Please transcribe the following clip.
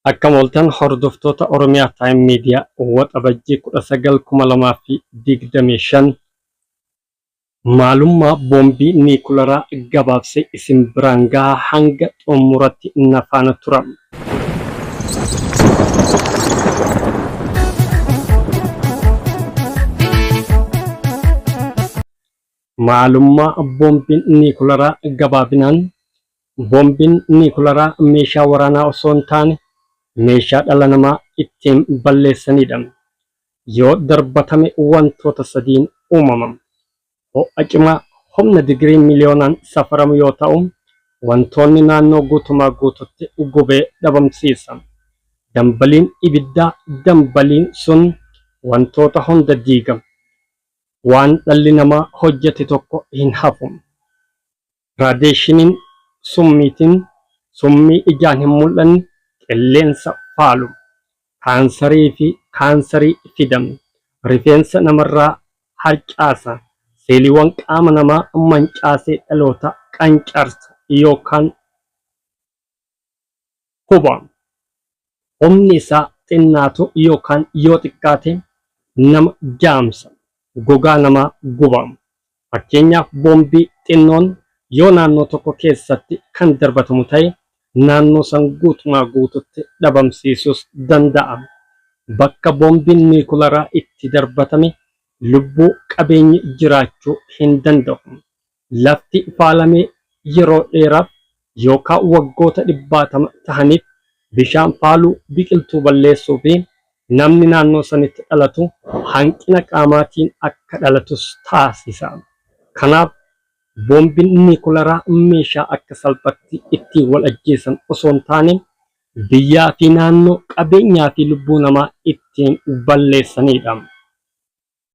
Akka mooltan hordoftoota Oromiyaa Time Media waxabajjii 19,2025 maalummaa boombii niikuleeraa gabaabsee isin biraan gahaa hanga xumuratti na faana turaa. Maalummaa boombiin niikuleeraa gabaabinaan boombiin niikuleeraa meeshaa waraanaa osoo hin taane meeshaa dhala namaa ittiin balleessanidha. Yoo darbatame wantoota sadiin uumama. Ho'a cimaa humna digirii miliyoonaan safaramu yoo ta'u, wantoonni naannoo guutumaa guututti gubee dhabamsiisa. Dambaliin ibiddaa dambaliin sun wantoota hunda diiga. Waan dhalli namaa hojjete tokko hin hafu. Raadiyeeshiniin summii ijaan hin mul'anne qilleensa faalu, kaansarii fida, rifeensa namarraa harcaasa, seeliiwwan qaama namaa mancaasee dhaloota qancarsa yookaan huba. Humni isaa xinnaatu yookaan yoo xiqqaate nama jaamsa, gogaa namaa guba. Fakkeenyaaf boombii xinnoon yoo naannoo tokko keessatti kan darbatamu ta'e naannoo san guutumaa guututti dhabamsiisuus danda'a. Bakka boombiin niikuleeraa itti darbatame lubbuu qabeenyi jiraachuu hin danda'u. Lafti faalamee yeroo dheeraaf yookaan waggoota 100 ta'aniif bishaan faaluu, biqiltuu balleessuu fi namni naannoo sanitti dhalatu hanqina qaamaatiin akka dhalatus taasisa. Kanaaf boombiin niikuleeraa meeshaa akka salphatti ittiin wal ajjeesan osoo hin taane biyyaa fi naannoo, qabeenyaa fi lubbuu namaa ittiin balleessanidha.